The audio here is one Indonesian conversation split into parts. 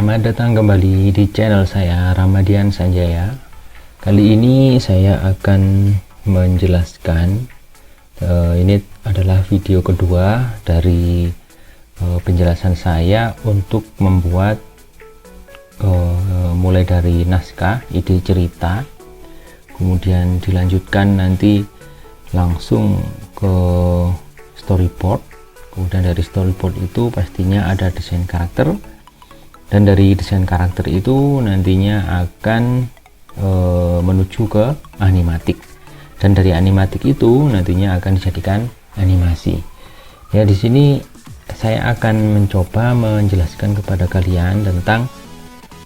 Selamat datang kembali di channel saya, Ramadian Sanjaya. Kali ini saya akan menjelaskan, ini adalah video kedua dari penjelasan saya untuk membuat mulai dari naskah, ide cerita, kemudian dilanjutkan nanti langsung ke storyboard. Kemudian dari storyboard itu pastinya ada desain karakter, dan dari desain karakter itu nantinya akan menuju ke animatik, dan dari animatik itu nantinya akan dijadikan animasi. Ya, di sini saya akan mencoba menjelaskan kepada kalian tentang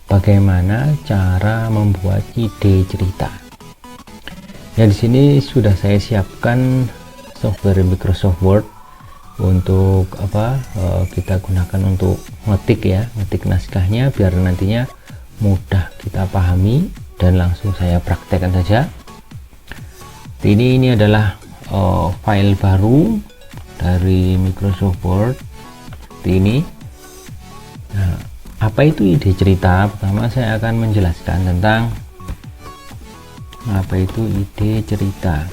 bagaimana cara membuat ide cerita. Ya, di sini sudah saya siapkan software Microsoft Word untuk kita gunakan untuk ngetik naskahnya biar nantinya mudah kita pahami, dan langsung saya praktekkan saja. Ini adalah file baru dari Microsoft Word ini. Nah, apa itu ide cerita? Pertama saya akan menjelaskan tentang apa itu ide cerita.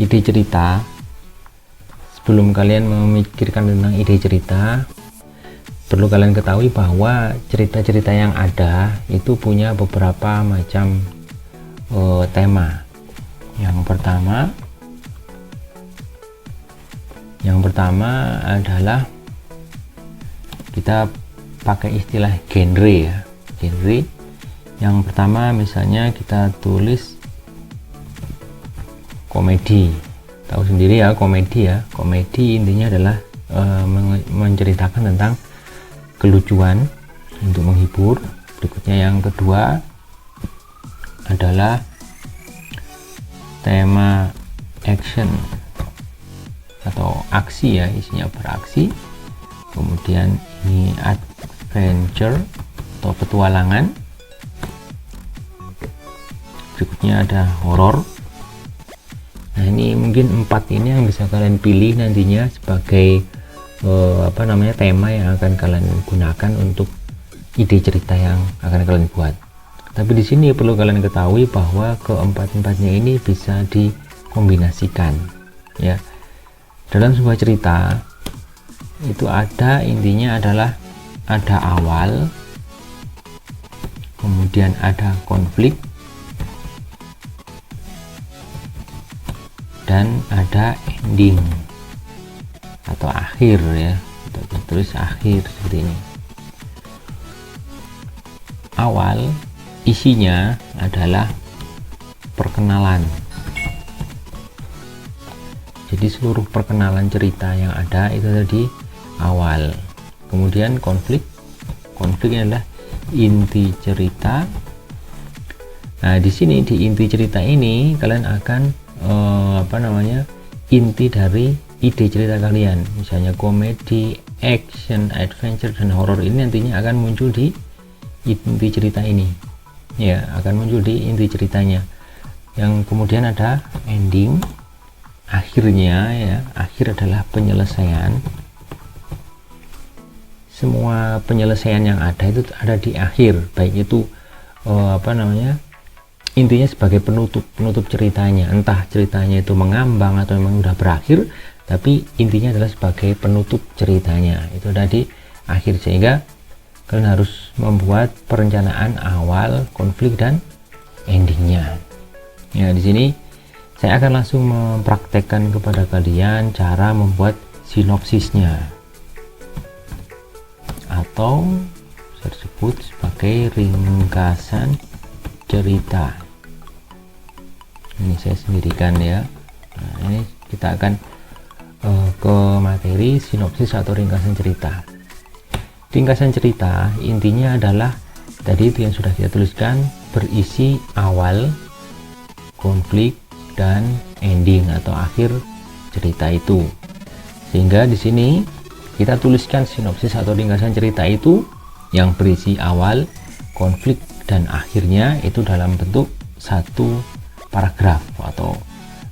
Ide cerita, sebelum kalian memikirkan tentang ide cerita, perlu kalian ketahui bahwa cerita-cerita yang ada itu punya beberapa macam tema. Yang pertama adalah kita pakai istilah genre ya. Genre yang pertama misalnya kita tulis komedi. Tahu sendiri ya, komedi intinya adalah menceritakan tentang kelucuan untuk menghibur. Berikutnya yang kedua adalah tema action atau aksi ya, isinya beraksi. Kemudian ini adventure atau petualangan. Berikutnya ada horor. Nah, ini mungkin 4 ini yang bisa kalian pilih nantinya sebagai tema yang akan kalian gunakan untuk ide cerita yang akan kalian buat. Tapi di sini perlu kalian ketahui bahwa keempat-empatnya ini bisa dikombinasikan ya. Dalam sebuah cerita itu intinya adalah ada awal, kemudian ada konflik, dan ada ending atau akhir ya, terus akhir seperti ini. Awal isinya adalah perkenalan, jadi seluruh perkenalan cerita yang ada itu tadi awal. Kemudian konfliknya adalah inti cerita. Nah, di sini di inti cerita ini kalian akan inti dari ide cerita kalian, misalnya komedi, action, adventure, dan horror ini nantinya akan muncul di inti cerita ini ya, akan muncul di inti ceritanya. Yang kemudian ada ending, akhirnya ya. Akhir adalah penyelesaian. Semua penyelesaian yang ada itu ada di akhir, baik itu intinya sebagai penutup ceritanya, entah ceritanya itu mengambang atau memang sudah berakhir, tapi intinya adalah sebagai penutup ceritanya itu tadi akhir. Sehingga kalian harus membuat perencanaan awal, konflik, dan endingnya ya. Di sini saya akan langsung mempraktekkan kepada kalian cara membuat sinopsisnya, atau saya sebut sebagai ringkasan cerita. Ini saya sendirikan ya. Nah, ini kita akan ke materi sinopsis atau ringkasan cerita. Ringkasan cerita intinya adalah tadi itu yang sudah kita tuliskan, berisi awal, konflik, dan ending atau akhir cerita itu. Sehingga di sini kita tuliskan sinopsis atau ringkasan cerita itu yang berisi awal, konflik, dan akhirnya itu dalam bentuk satu paragraf atau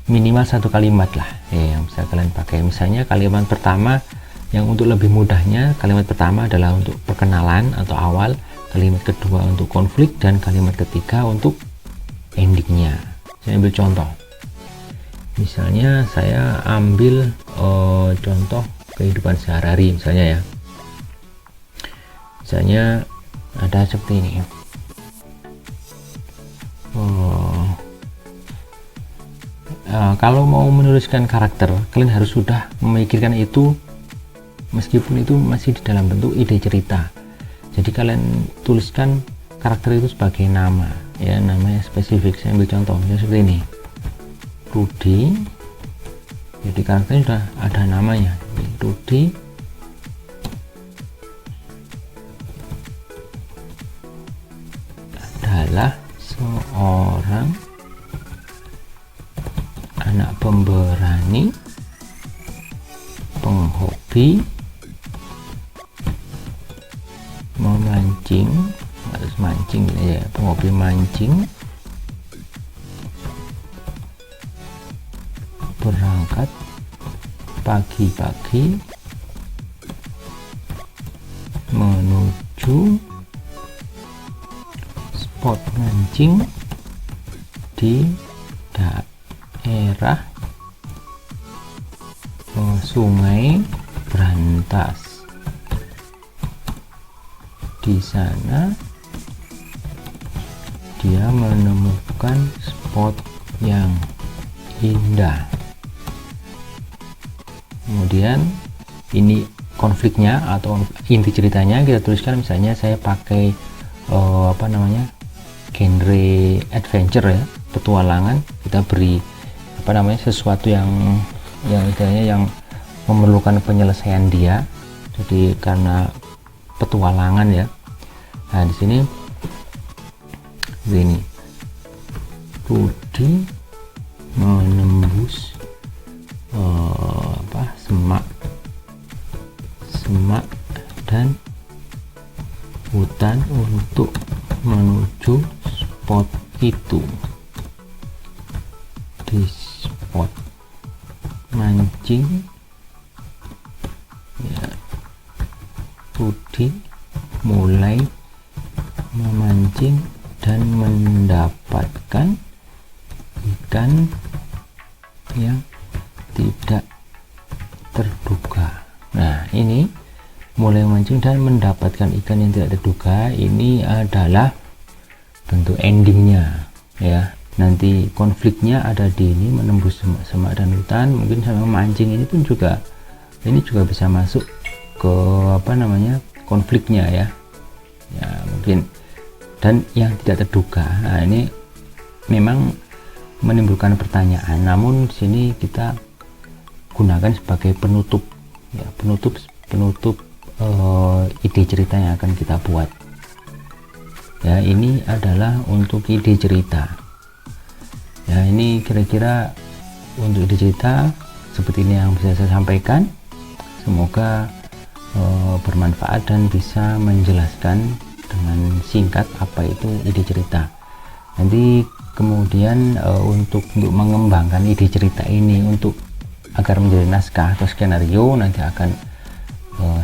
minimal satu kalimat lah ya, yang bisa kalian pakai. Misalnya kalimat pertama Yang untuk lebih mudahnya, kalimat pertama adalah untuk perkenalan atau awal, kalimat kedua untuk konflik, dan kalimat ketiga untuk endingnya. Saya ambil contoh, misalnya saya ambil contoh kehidupan sehari-hari misalnya ya. Misalnya ada seperti ini. Kalau mau menuliskan karakter, kalian harus sudah memikirkan itu, meskipun itu masih di dalam bentuk ide cerita. Jadi kalian tuliskan karakter itu sebagai nama, ya, namanya spesifik. Saya ambil contoh misalnya seperti ini, Rudy. Jadi karakternya sudah ada namanya, Rudy adalah seorang anak pemberani, penghobi, memancing, harus mancing ya, penghobi mancing, berangkat pagi-pagi menuju spot mancing di daerah Sungai Brantas. Di sana dia menemukan spot yang indah. Kemudian ini konfliknya atau inti ceritanya kita tuliskan, misalnya saya pakai genre adventure ya, petualangan. Kita beri sesuatu yang istilahnya yang memerlukan penyelesaian dia. Jadi karena petualangan ya. Nah di sini Rudy menembus semak dan hutan untuk menuju spot itu. Di spot mancing ya, Rudy mulai memancing dan mendapatkan ikan yang tidak terduga. Nah ini mulai memancing dan mendapatkan ikan yang tidak terduga, ini adalah bentuk endingnya ya. Nanti konfliknya ada di ini, menembus semak dan hutan. Mungkin sama mancing ini pun juga bisa masuk ke konfliknya ya mungkin, dan yang tidak terduga. Nah ini memang menimbulkan pertanyaan, namun di sini kita gunakan sebagai penutup ya, penutup ide cerita yang akan kita buat ya. Ini adalah untuk ide cerita ya. Ini kira-kira untuk ide cerita seperti ini yang bisa saya sampaikan. Semoga bermanfaat dan bisa menjelaskan dengan singkat apa itu ide cerita. Nanti kemudian untuk mengembangkan ide cerita ini agar menjadi naskah atau skenario, nanti akan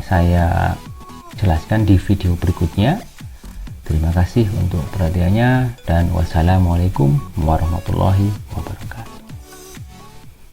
saya jelaskan di video berikutnya. Terima kasih untuk perhatiannya dan wassalamualaikum warahmatullahi wabarakatuh.